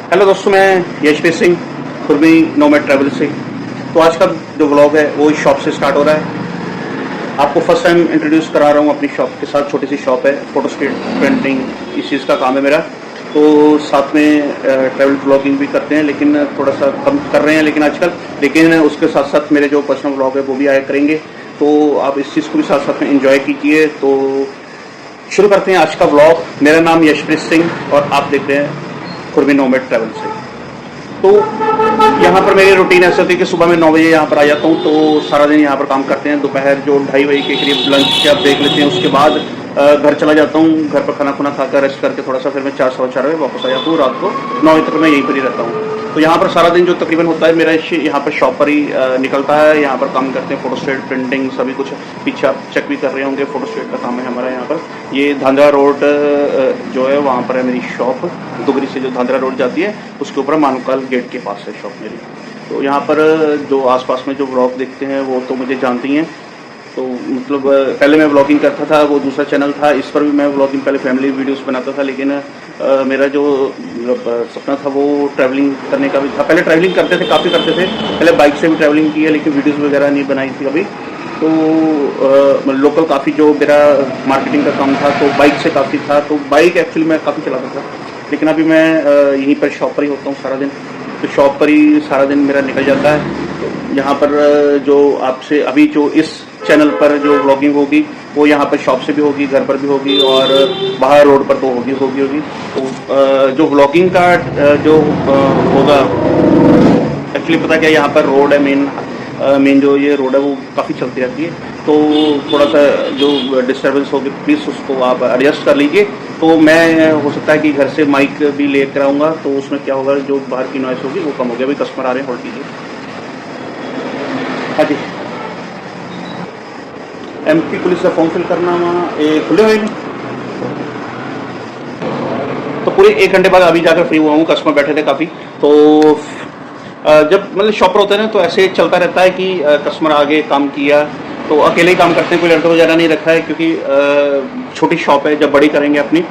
Hello दोस्तों, मैं यशप्रीत सिंह खुरमी नोमैड ट्रैवल से। तो आज का जो व्लॉग है वो इस शॉप से स्टार्ट हो रहा है। आपको फर्स्ट टाइम इंट्रोड्यूस करा रहा हूँ अपनी शॉप के साथ। छोटी सी शॉप है, फोटो स्टेट प्रिंटिंग, इस चीज़ का काम है मेरा। तो साथ में ट्रैवल व्लॉगिंग भी करते हैं, लेकिन थोड़ा सा कम कर रहे हैं लेकिन आजकल। लेकिन उसके साथ साथ मेरे जो पर्सनल व्लॉग है वो भी आया करेंगे, तो आप इस चीज़ को भी साथ साथ में एंजॉय कीजिए। तो शुरू करते हैं आज का व्लॉग। मेरा नाम यशप्रीत सिंह और आप देख रहे हैं खुरमी नोमैड ट्रैवल से। तो यहाँ पर मेरी रूटीन ऐसी होती है कि सुबह में 9 बजे यहाँ पर आ जाता हूँ, तो सारा दिन यहाँ पर काम करते हैं। दोपहर जो 2:30 बजे के करीब लंच के आप देख लेते हैं, उसके बाद घर चला जाता हूँ। घर पर खाना खुना खाकर रेस्ट करके थोड़ा सा फिर मैं 4 सवा 4 बजे वापस आ जाता हूँ। रात को 9 बजे तक मैं यहीं पर ही रहता हूँ। तो यहाँ पर सारा दिन जो तकरीबन होता है मेरा यहाँ पर शॉप पर ही निकलता है। यहाँ पर काम करते हैं, फोटो स्टेट प्रिंटिंग सभी कुछ। पीछे आप चेक भी कर रहे होंगे, फोटो स्टेट का काम है हमारा यहाँ पर। ये धांधरा रोड जो है वहाँ पर है मेरी शॉप। दुगरी से जो धांधरा रोड जाती है उसके ऊपर मानुकाल गेट के पास है शॉप मेरी। तो यहाँ पर जो आसपास में जो व्लॉग देखते हैं वो तो मुझे जानती हैं। तो मतलब पहले मैं व्लॉगिंग करता था, वो दूसरा चैनल था, इस पर भी मैं व्लॉगिंग पहले फैमिली वीडियोस बनाता था। लेकिन मेरा जो मतलब सपना था वो ट्रैवलिंग करने का भी था। पहले ट्रैवलिंग करते थे, काफ़ी करते थे। पहले बाइक से भी ट्रैवलिंग की है, लेकिन वीडियोस वगैरह नहीं बनाई थी अभी। तो लोकल काफ़ी जो मेरा मार्केटिंग का काम था तो बाइक से काफ़ी था। तो बाइक एक्चुअली मैं काफ़ी चलाता था, लेकिन अभी मैं यहीं पर शॉप पर ही होता हूँ सारा दिन। तो शॉप पर ही सारा दिन मेरा निकल जाता है। यहाँ पर जो आपसे अभी जो इस चैनल पर जो व्लॉगिंग होगी वो यहाँ पर शॉप से भी होगी, घर पर भी होगी और बाहर रोड पर तो होगी। तो जो व्लॉगिंग का जो होगा, एक्चुअली पता क्या, यहाँ पर रोड है मेन जो ये रोड है वो काफ़ी चलती रहती है। तो थोड़ा सा जो डिस्टर्बेंस होगी प्लीज़ उसको आप एडजस्ट कर लीजिए। तो मैं हो सकता है कि घर से माइक भी लेकर आऊँगा, तो उसमें क्या होगा, जो बाहर की नॉइस होगी वो कम हो गया। अभी कस्टमर आ रहे हैं, होल्ड कीजिए। हाँ जी, एमपी पुलिस का फॉर्म फिल करना खुले हुए नहीं, तो पूरे 1 घंटे बाद अभी जाकर फ्री हुआ हूँ। कस्टमर बैठे थे काफ़ी। तो जब मतलब शॉपर होते हैं ना तो ऐसे चलता रहता है कि कस्टमर आगे काम किया तो अकेले ही काम करते हैं, कोई लड़का वगैरह नहीं रखा है, क्योंकि छोटी शॉप है। जब बड़ी करेंगे अपनी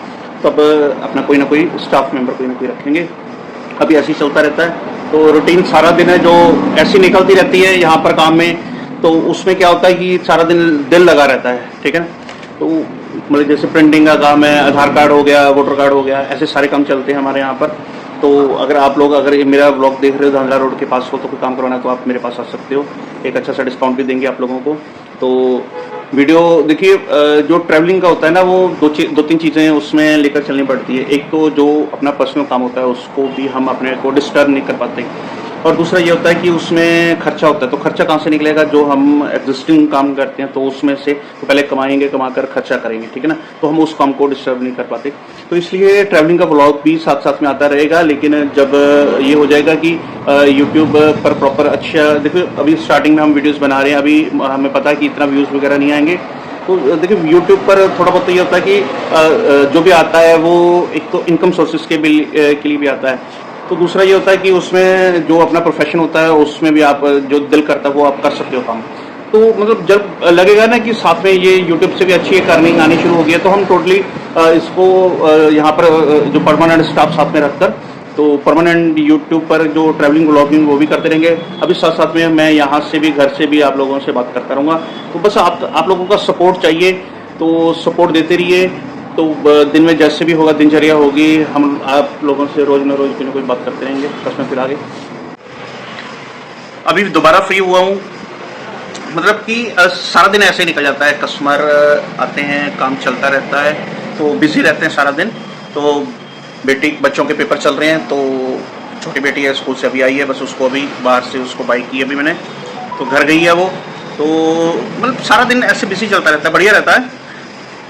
तब अपना कोई ना कोई स्टाफ मेंबर कोई ना कोई रखेंगे। अभी ऐसे ही चलता रहता है। तो रूटीन सारा दिन है जो ऐसी निकलती रहती है यहाँ पर काम में। तो उसमें क्या होता है कि सारा दिन दिल लगा रहता है, ठीक है ना। तो मतलब जैसे प्रिंटिंग का काम है, आधार कार्ड हो गया, वोटर कार्ड हो गया, ऐसे सारे काम चलते हैं हमारे यहाँ पर। तो अगर आप लोग अगर मेरा ब्लॉग देख रहे हो धांधरा रोड के पास हो तो कोई काम करवाना है तो आप मेरे पास आ सकते हो। एक अच्छा सा डिस्काउंट भी देंगे आप लोगों को। तो वीडियो देखिए, जो ट्रैवलिंग का होता है ना वो 2-3 चीज़ें उसमें लेकर चलनी पड़ती है। एक तो जो अपना पर्सनल काम होता है उसको भी हम अपने को डिस्टर्ब नहीं कर पाते, और दूसरा ये होता है कि उसमें खर्चा होता है। तो खर्चा कहाँ से निकलेगा, जो हम एग्जिस्टिंग काम करते हैं तो उसमें से तो पहले कमाएंगे, कमाकर खर्चा करेंगे, ठीक है ना। तो हम उस काम को डिस्टर्ब नहीं कर पाते। तो इसलिए ट्रैवलिंग का ब्लॉग भी साथ साथ में आता रहेगा। लेकिन जब ये हो जाएगा कि यूट्यूब पर प्रॉपर अच्छा, देखिए अभी स्टार्टिंग में हम वीडियोज़ बना रहे हैं, अभी हमें पता है कि इतना व्यूज़ वगैरह नहीं आएंगे। तो देखिए यूट्यूब पर थोड़ा बहुत तो ये होता है कि जो भी आता है वो एक तो इनकम सोर्सेज के लिए भी आता है। तो दूसरा ये होता है कि उसमें जो अपना प्रोफेशन होता है उसमें भी आप जो दिल करता है वो आप कर सकते हो काम। तो मतलब जब लगेगा ना कि साथ में ये यूट्यूब से भी अच्छी एक अर्निंग आनी शुरू हो गई है तो हम टोटली इसको यहाँ पर जो परमानेंट स्टाफ साथ में रखकर तो परमानेंट यूट्यूब पर जो ट्रैवलिंग व्लॉगिंग वो भी करते रहेंगे। अभी साथ साथ में मैं यहाँ से भी घर से भी आप लोगों से बात करता रहूँगा। तो बस आप लोगों का सपोर्ट चाहिए, तो सपोर्ट देते रहिए। तो दिन में जैसे भी होगा, दिनचर्या होगी, हम आप लोगों से रोज न रोज कोई ना कोई बात करते रहेंगे। कस्टमर फिर आगे अभी दोबारा फ्री हुआ हूँ, मतलब कि सारा दिन ऐसे ही निकल जाता है। कस्टमर आते हैं, काम चलता रहता है, तो बिजी रहते हैं सारा दिन। तो बच्चों के पेपर चल रहे हैं, तो छोटी बेटी है स्कूल से अभी आई है, बस उसको अभी बाहर से उसको बाइक की अभी मैंने, तो घर गई है वो। तो मतलब सारा दिन ऐसे बिजी चलता रहता है, बढ़िया रहता है।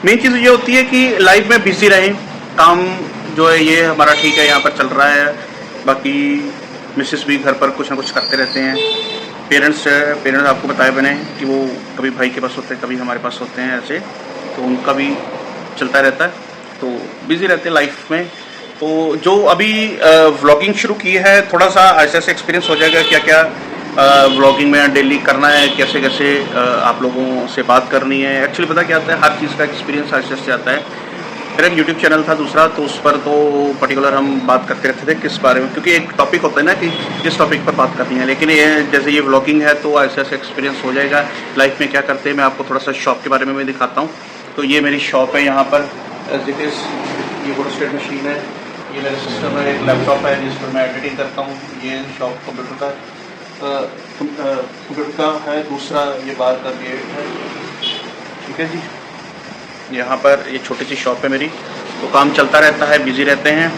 मेन चीज़ ये होती है कि लाइफ में बिजी रहें, काम जो है ये हमारा ठीक है, यहाँ पर चल रहा है। बाकी मिसेस भी घर पर कुछ ना कुछ करते रहते हैं। पेरेंट्स आपको बताया मैंने कि वो कभी भाई के पास होते हैं, कभी हमारे पास होते हैं ऐसे, तो उनका भी चलता रहता है। तो बिजी रहते हैं लाइफ में। तो जो अभी व्लॉगिंग शुरू की है, थोड़ा सा ऐसे ऐसे एक्सपीरियंस हो जाएगा क्या क्या व्लॉगिंग में डेली करना है, कैसे कैसे आप लोगों से बात करनी है। एक्चुअली पता क्या आता है, हर चीज़ का एक्सपीरियंस ऐसे ऐसे आता है। मेरा एक यूट्यूब चैनल था दूसरा, तो उस पर तो पर्टिकुलर हम बात करते रहते थे किस बारे में, क्योंकि एक टॉपिक होता है ना कि किस टॉपिक पर बात करनी है। लेकिन ये जैसे ये व्लॉगिंग है तो ऐसे ऐसे एक्सपीरियंस हो जाएगा लाइफ में क्या करते हैं। मैं आपको थोड़ा सा शॉप के बारे में भी दिखाता हूँ। तो ये मेरी शॉप है, यहाँ पर एज इट इज़ ये फोटोस्टेट मशीन है, ये मेरा सिस्टम है, एक लैपटॉप है जिस पर मैं एडिटिंग करता हूँ। ये शॉप कंप्यूटर का है। दूसरा ये बाहर का गेट है, ठीक है जी। यहाँ पर ये छोटी सी शॉप है मेरी, तो काम चलता रहता है, बिजी रहते हैं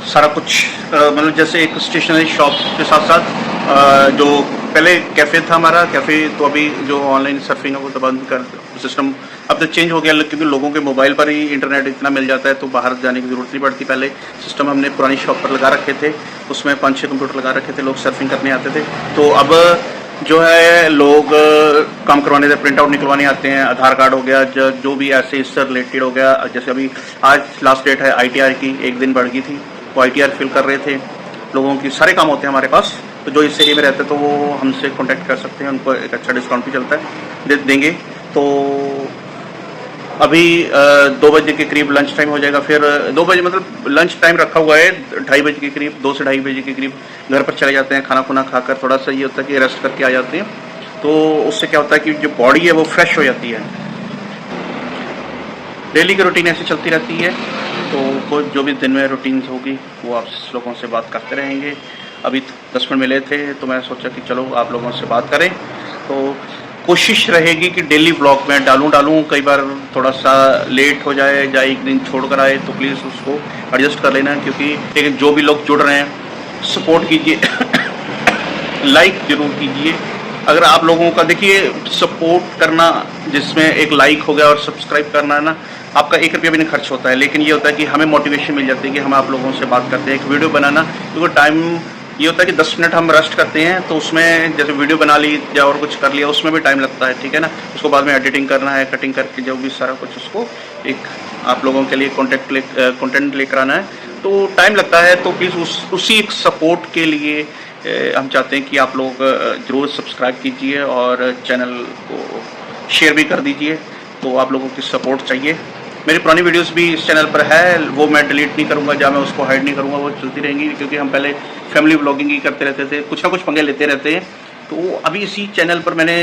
सारा कुछ। मतलब जैसे एक स्टेशनरी शॉप के साथ साथ जो पहले कैफ़े था हमारा कैफ़े, तो अभी जो ऑनलाइन सर्फिंग है वो तो बंद कर सिस्टम अब तो चेंज हो गया, क्योंकि लोगों के मोबाइल पर ही इंटरनेट इतना मिल जाता है तो बाहर जाने की ज़रूरत नहीं पड़ती। पहले सिस्टम हमने पुरानी शॉप पर लगा रखे थे, उसमें 5-6 कंप्यूटर लगा रखे थे, लोग सर्फिंग करने आते थे। तो अब जो है लोग काम करवाने से प्रिंट आउट निकलवाने आते हैं, आधार कार्ड हो गया, जो भी ऐसे इससे रिलेटेड हो गया। जैसे अभी आज लास्ट डेट है ITR की, एक दिन बढ़ गई थी, वो ITR फिल कर रहे थे लोगों की। सारे काम होते हैं हमारे पास, तो जो इस एरिया में रहते हैं तो वो हमसे कांटेक्ट कर सकते हैं, उनको एक अच्छा डिस्काउंट भी चलता है, देंगे। तो अभी 2 बजे के करीब लंच टाइम हो जाएगा, फिर 2 बजे मतलब लंच टाइम रखा हुआ है 2:30 बजे के करीब, 2 से 2:30 बजे के करीब घर पर चले जाते हैं। खाना खुना खाकर थोड़ा सा ये होता है कि रेस्ट करके आ जाते हैं, तो उससे क्या होता है कि जो बॉडी है वो फ्रेश हो जाती है। डेली की रूटीन ऐसी चलती रहती है, तो कुछ जो भी दिन में रूटीन्स होगी वो आप लोगों से बात करते रहेंगे। अभी 10 मिनट मिले थे तो मैं सोचा कि चलो आप लोगों से बात करें। तो कोशिश रहेगी कि डेली ब्लॉग में डालूं। कई बार थोड़ा सा लेट हो जाए या एक दिन छोड़ कर आए तो प्लीज़ उसको एडजस्ट कर लेना, क्योंकि लेकिन जो भी लोग जुड़ रहे हैं सपोर्ट कीजिए लाइक जरूर कीजिए। अगर आप लोगों का देखिए सपोर्ट करना, जिसमें एक लाइक हो गया और सब्सक्राइब करना है ना, आपका 1 रुपया भी नहीं खर्च होता है, लेकिन ये होता है कि हमें मोटिवेशन मिल जाती है कि हम आप लोगों से बात करते हैं। एक वीडियो बनाना, क्योंकि टाइम ये होता है कि 10 मिनट हम रेस्ट करते हैं, तो उसमें जैसे वीडियो बना ली या और कुछ कर लिया, उसमें भी टाइम लगता है, ठीक है ना। उसको बाद में एडिटिंग करना है, कटिंग करके जो भी सारा कुछ उसको एक आप लोगों के लिए कंटेंट लेकर आना है, तो टाइम लगता है। तो प्लीज़ उसी एक सपोर्ट के लिए हम चाहते हैं कि आप लोग ज़रूर सब्सक्राइब कीजिए और चैनल को शेयर भी कर दीजिए। तो आप लोगों की सपोर्ट चाहिए। मेरी पुरानी वीडियोस भी इस चैनल पर है, वो मैं डिलीट नहीं करूँगा या मैं उसको हाइड नहीं करूँगा, वो चलती रहेंगी, क्योंकि हम पहले फैमिली व्लॉगिंग ही करते रहते थे, कुछ ना कुछ पंगे लेते रहते हैं। तो अभी इसी चैनल पर मैंने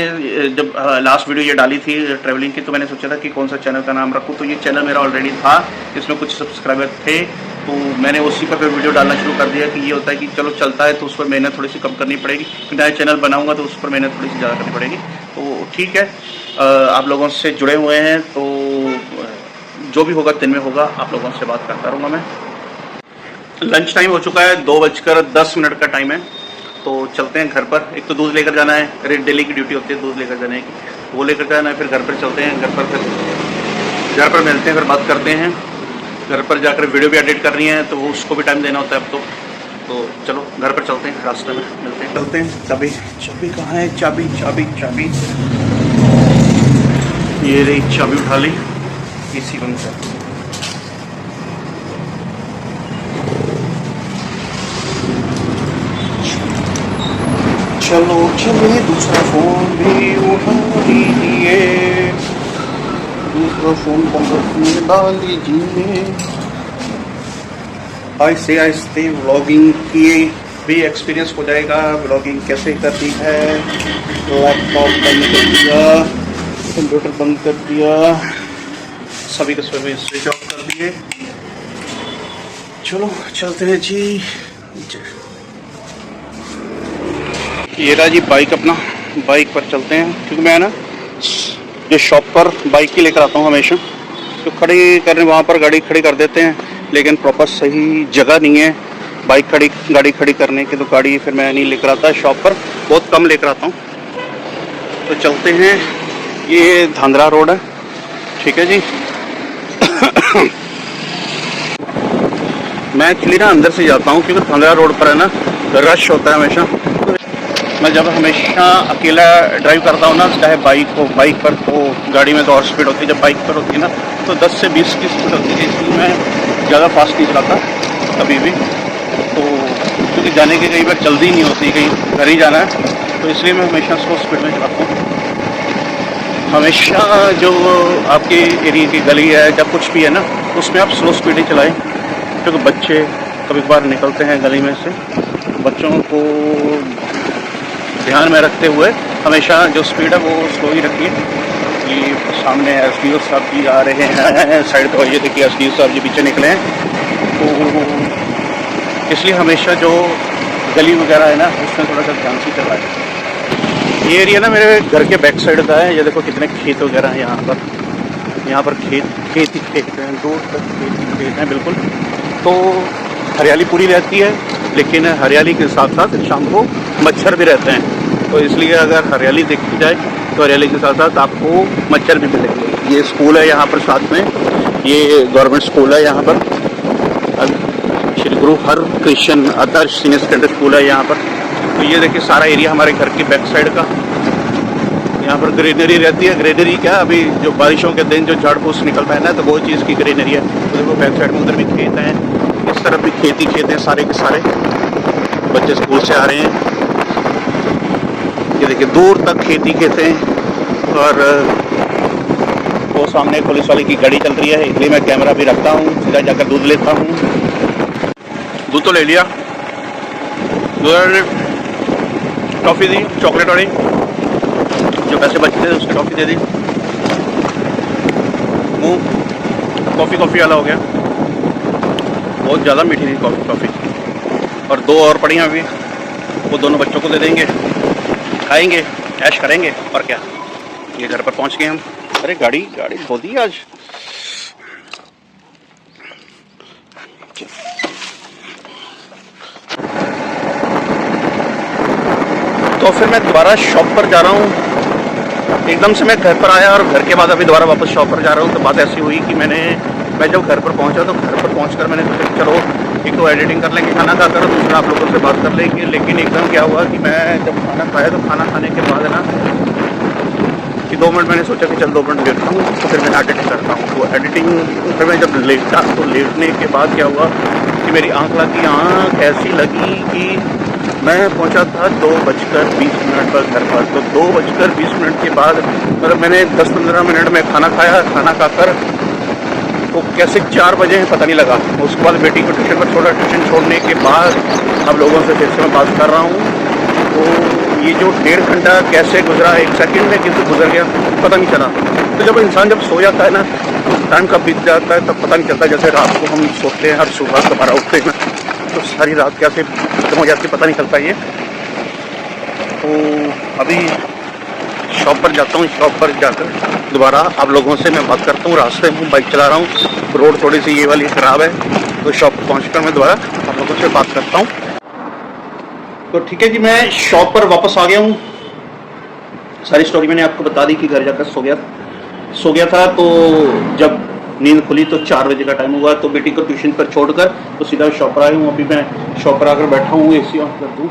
जब लास्ट वीडियो ये डाली थी ट्रैवलिंग की, तो मैंने सोचा था कि कौन सा चैनल का नाम रखूँ। तो ये चैनल मेरा ऑलरेडी था, इसमें कुछ सब्सक्राइबर थे, तो मैंने उसी पर फिर वीडियो डालना शुरू कर दिया। कि ये होता है कि चलो चलता है तो उस पर मेहनत थोड़ी सी कम करनी पड़ेगी, नया चैनल बनाऊँगा तो उस पर मेहनत थोड़ी सी ज़्यादा करनी पड़ेगी। तो ठीक है, आप लोगों से जुड़े हुए हैं, तो जो भी होगा दिन में होगा, आप लोगों से बात करता रहूँगा मैं। लंच टाइम हो चुका है, 2:10 का टाइम है, तो चलते हैं घर पर। एक तो दूध लेकर जाना है, डेली की ड्यूटी होती है दूध लेकर जाने की, वो लेकर जाना है। फिर घर पर चलते हैं, घर पर मिलते हैं, फिर बात करते हैं। घर पर जाकर वीडियो भी एडिट करनी है, तो उसको भी टाइम देना होता है अब तो चलो घर पर चलते हैं, रास्ते में मिलते हैं। चलते हैं। चाबी कहाँ है? चाबी ये रही, चाबी उठा ली, इसी बंद कर। चलो चलिए, दूसरा फोन भी उठा लीजिए, दूसरा फोन पॉकेट में डाल लीजिए। ऐसे आहिस्ते व्लॉगिंग किए भी एक्सपीरियंस हो जाएगा, व्लॉगिंग कैसे करती है। लैपटॉप बंद कर दिया, कंप्यूटर बंद कर दिया, सभी का सभी स्विच ऑफ कर दिए। चलो चलते हैं जी। ये रहा जी बाइक, अपना बाइक पर चलते हैं, क्योंकि मैं ना ये शॉप पर बाइक ही लेकर आता हूँ हमेशा। तो खड़ी करने वहाँ पर गाड़ी खड़ी कर देते हैं, लेकिन प्रॉपर सही जगह नहीं है गाड़ी खड़ी करने की, तो गाड़ी फिर मैं नहीं लेकर आता शॉप पर, बहुत कम लेकर आता हूँ। तो चलते हैं, ये धांधरा रोड है, ठीक है जी। मैं एक्चुअली ना अंदर से जाता हूँ, क्योंकि धांधरा रोड पर है ना रश होता है हमेशा। मैं जब हमेशा अकेला ड्राइव करता हूँ ना, चाहे बाइक हो, बाइक पर तो गाड़ी में तो और स्पीड होती है, जब बाइक पर होती है ना तो 10 से 20 की स्पीड होती है, इसलिए मैं ज़्यादा फास्ट नहीं चलाता कभी भी। तो क्योंकि जाने की कई बार जल्दी नहीं होती, कहीं घर ही जाना है, तो इसलिए मैं हमेशा स्लो स्पीड में चलाता हूँ। हमेशा जो आपके एरिया की गली है, जब कुछ भी है ना, उसमें आप स्लो स्पीड ही चलाएं, क्योंकि बच्चे कभी कभार निकलते हैं गली में से। बच्चों को ध्यान में रखते हुए हमेशा जो स्पीड है वो स्लो ही रखिए। ये सामने एसडीओ साहब जी आ रहे हैं साइड पर, ये देखिए एसडीओ साहब जी पीछे निकले हैं। तो इसलिए हमेशा जो गली वगैरह है ना, उसमें थोड़ा सा ध्यान से चलाएं। ये एरिया ना मेरे घर के बैक साइड का है। ये देखो कितने खेत वगैरह हैं यहाँ पर खेत ही खेत हैं, दूर तक खेत ही खेत हैं बिल्कुल। तो हरियाली पूरी रहती है, लेकिन हरियाली के साथ साथ शाम को मच्छर भी रहते हैं। तो इसलिए अगर हरियाली देखी जाए तो हरियाली के साथ साथ आपको मच्छर भी मिलेंगे। ये स्कूल है यहाँ पर साथ में, ये गवर्नमेंट स्कूल है यहाँ पर, श्री गुरु हर क्रिश्चियन आदर्श सीनियर सेकेंडरी स्कूल है यहाँ पर। तो ये देखिए सारा एरिया हमारे घर की बैक साइड का, यहाँ पर ग्रीनरी रहती है। ग्रीनरी क्या, अभी जो बारिशों के दिन जो झाड़ फूस निकलता है ना, तो वो चीज़ की ग्रीनरी है। तो देखो बैक साइड में उधर भी खेत हैं, इस तरफ भी खेती खेत हैं सारे के सारे। बच्चे स्कूल से आ रहे हैं, ये देखिए दूर तक खेती खेत हैं। और वो सामने पुलिस वाले की गाड़ी चल रही है, इसलिए मैं कैमरा भी रखता हूँ, सीधा जाकर दूध लेता हूँ। दूध तो ले लिया, टॉफ़ी दी चॉकलेट वाली, जो पैसे बचते थे उसकी टॉफ़ी दे दी। मुँह कॉफ़ी वाला हो गया, बहुत ज़्यादा मीठी थी कॉफ़ी। और 2 और पड़ी हैं अभी, वो दोनों बच्चों को दे देंगे, खाएंगे, ऐश करेंगे और क्या। ये घर पर पहुंच गए हम। अरे गाड़ी धो दी आज। तो फिर मैं दोबारा शॉप पर जा रहा हूँ। एकदम से मैं घर पर आया और घर के बाद अभी दोबारा वापस शॉप पर जा रहा हूँ। तो बात ऐसी हुई कि मैं जब घर पर पहुँचा तो घर पर पहुँचकर मैंने सोचा चलो एक तो एडिटिंग कर लेंगे खाना खाकर, दूसरा आप लोगों से बात कर लेंगे। लेकिन एकदम क्या हुआ कि मैं जब खाना खाया तो खाना खाने के बाद है ना कि 2 मिनट मैंने सोचा कि चल 2 मिनट लेटता हूँ, तो फिर मैं एडिटिंग करता हूँ। तो एडिटिंग फिर मैं जब लेटा तो लेटने के बाद क्या हुआ कि मेरी आँख लगी। आँख ऐसी लगी कि मैं पहुंचा था 2:20 पर घर पर। तो 2:20 के बाद मतलब मैंने 10-15 मिनट में खाना खाया। खाना खाकर तो कैसे 4 बजे हैं पता नहीं लगा। उसके बाद बेटी को ट्यूशन पर छोड़ा, ट्यूशन छोड़ने के बाद अब लोगों से फिर से मैं बात कर रहा हूँ। तो ये जो 1.5 घंटा कैसे गुजरा, 1 सेकंड में कैसे गुजर गया पता नहीं चला। तो जब इंसान जब सो जाता है ना, टाइम कब बीत जाता है तब पता नहीं चलता। जैसे रात को हम सोते हैं, हर सुबह दोबारा उठते हैं, तो सारी रात कैसे खत्म हो जाती है पता नहीं चलता ये। तो अभी शॉप पर जाता हूँ, शॉप पर जाकर दोबारा आप लोगों से मैं बात करता हूँ। रास्ते में बाइक चला रहा हूँ, रोड थोड़ी सी ये वाली ख़राब है, तो शॉप पहुँचकर मैं दोबारा आप लोगों से बात करता हूँ। तो ठीक है जी, मैं शॉप पर वापस आ गया हूँ। सारी स्टोरी मैंने आपको बता दी कि घर जाकर सो गया था। तो जब नींद खुली तो 4 बजे का टाइम हुआ। तो बेटी को ट्यूशन पर छोड़कर तो सीधा शॉप पर आया हूँ। अभी मैं शॉप पर आकर बैठा हूँ, एसी ऑन कर दूँ।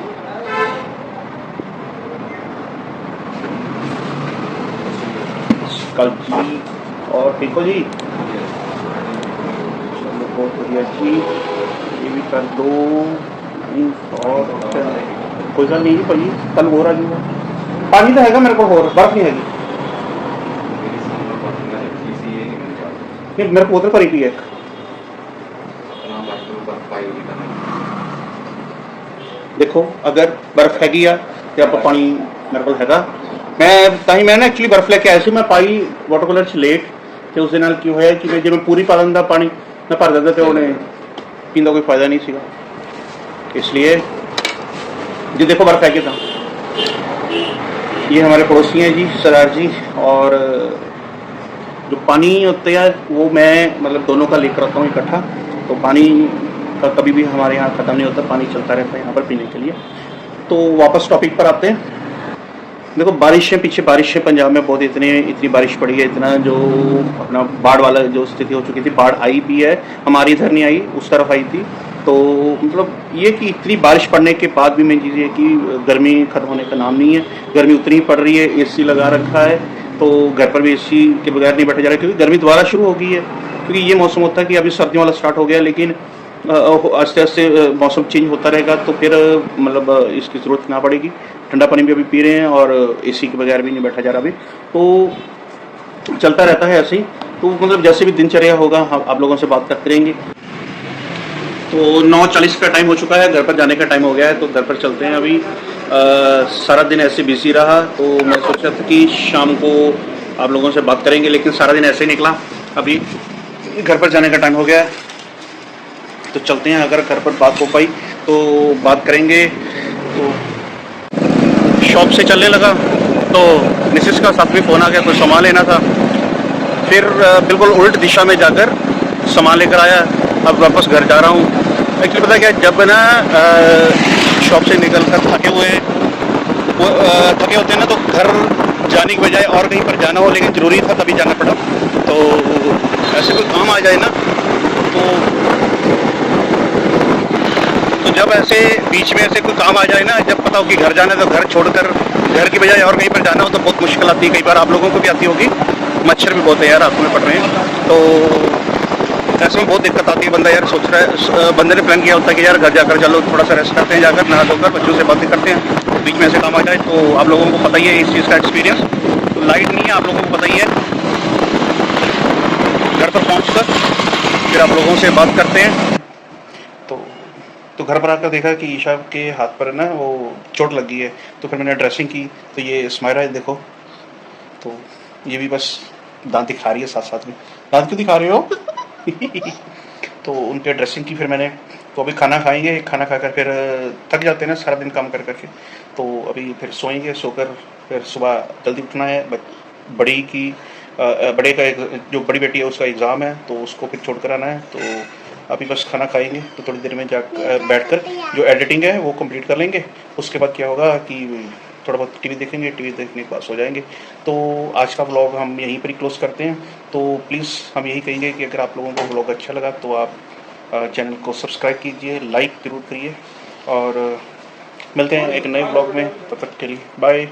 कल जी और ठीक हो जी, चलो बहुत बढ़िया जी, ये भी कर दो। और कोई गल नहीं जी भाई, कल हो रहा जी। पानी तो हैगा मेरे को, होर बर्फ नहीं हैगी। मेरे को उधर भरी पी है। देखो अगर बर्फ हैगी आ तो आप पानी मेरे को हैगा। मैं ना एक्चुअली बर्फ लेके आया सी, मैं पाई वाटर कूलर च लेट। तो उस नाल की होया कि जे मैं पूरी पा लेंदा पानी मैं भर दिंदा तो उन्हें पीने का कोई फायदा नहीं सीगा। इसलिए जी देखो बर्फ हैगी। तो ये हमारे पड़ोसी हैं जी, सरदार जी। और जो पानी होते हैं वो मैं मतलब दोनों का लेकर आता हूँ इकट्ठा। तो पानी का कभी भी हमारे यहाँ ख़त्म नहीं होता, पानी चलता रहता है यहाँ पर पीने के लिए। तो वापस टॉपिक पर आते हैं। देखो बारिशें, पीछे बारिशें पंजाब में बहुत इतनी बारिश पड़ी है, इतना जो अपना बाढ़ वाला जो स्थिति हो चुकी थी। बाढ़ आई भी है, हमारी इधर नहीं आई, उस तरफ आई थी। तो मतलब ये कि इतनी बारिश पड़ने के बाद भी मेन चीज़ ये कि गर्मी खत्म होने का नाम नहीं है। गर्मी उतनी ही पड़ रही है, एसी लगा रखा है, तो घर पर भी एसी के बगैर नहीं बैठा जा रहा है, क्योंकि गर्मी दोबारा शुरू हो गई है। क्योंकि ये मौसम होता है कि अभी सर्दियों वाला स्टार्ट हो गया, लेकिन आस्ते आस्ते मौसम चेंज होता रहेगा तो फिर मतलब इसकी ज़रूरत ना पड़ेगी। ठंडा पानी भी अभी पी रहे हैं और एसी के बगैर भी नहीं बैठा जा रहा अभी। तो चलता रहता है ऐसे ही। तो मतलब जैसे भी दिनचर्या होगा हम आप लोगों से बात करते रहेंगे। तो 9:40 का टाइम हो चुका है, घर पर जाने का टाइम हो गया है, तो घर पर चलते हैं अभी। सारा दिन ऐसे बिजी रहा, तो मैं सोच रहा था कि शाम को आप लोगों से बात करेंगे, लेकिन सारा दिन ऐसे ही निकला। अभी घर पर जाने का टाइम हो गया है, तो चलते हैं। अगर घर पर बात हो पाई तो बात करेंगे। तो शॉप से चलने लगा तो मिसेस का साथ में फ़ोन आ गया, कुछ सामान लेना था। फिर बिल्कुल उल्ट दिशा में जाकर सामान लेकर आया। अब वापस घर जा रहा हूँ। एक्चुअली पता क्या, जब ना शॉप से निकल कर थके होते हैं ना, तो घर जाने की बजाय और कहीं पर जाना हो, लेकिन ज़रूरी था तभी जाना पड़ा। तो ऐसे कोई काम आ जाए ना, तो जब ऐसे बीच में ऐसे कोई काम आ जाए ना, जब पता हो कि घर जाना है, तो घर छोड़कर घर की बजाय और कहीं पर जाना हो तो बहुत मुश्किल आती है। कई बार आप लोगों को भी आती होगी। मच्छर भी बहुत है यार, आंखों में पड़ रहे हैं, तो ऐसे में बहुत दिक्कत आती है। बंदा यार सोच रहा है, बंदे ने प्लान किया होता है कि यार घर जाकर चलो थोड़ा सा रेस्ट करते हैं, जाकर नहा धोकर बच्चों से बातें करते हैं, बीच में ऐसे काम आ जाए। तो आप लोगों को पता ही है इस चीज़ का एक्सपीरियंस। तो लाइट नहीं है, आप लोगों को पता ही है। घर पर पहुँच कर फिर आप लोगों से बात करते हैं। तो घर पर आकर देखा कि ईशा के हाथ पर ना वो चोट लगी है। तो फिर मैंने ड्रेसिंग की, तो ये स्माइरा है देखो। तो ये भी बस दांत दिखा रही है साथ साथ में। दांत क्यों दिखा रहे हो? तो उन पे ड्रेसिंग की फिर मैंने। तो अभी खाना खाएंगे, खाना खाकर फिर थक जाते हैं ना सारा दिन काम कर करके। तो अभी फिर सोएंगे, सोकर फिर सुबह जल्दी उठना है। बड़ी की बड़े का एक जो बड़ी बेटी है उसका एग्ज़ाम है, तो उसको फिर छोड़ कर आना है। तो अभी बस खाना खाएंगे, तो थोड़ी देर में जा बैठकर जो एडिटिंग है वो कंप्लीट कर लेंगे। उसके बाद क्या होगा कि थोड़ा बहुत टीवी देखेंगे, टीवी देखने के बाद सो जाएंगे। तो आज का व्लॉग हम यहीं पर ही क्लोज करते हैं। तो प्लीज़ हम यही कहेंगे कि अगर आप लोगों को व्लॉग अच्छा लगा तो आप चैनल को सब्सक्राइब कीजिए, लाइक ज़रूर करिए, और मिलते हैं एक नए व्लॉग में। तब तक के लिए बाय।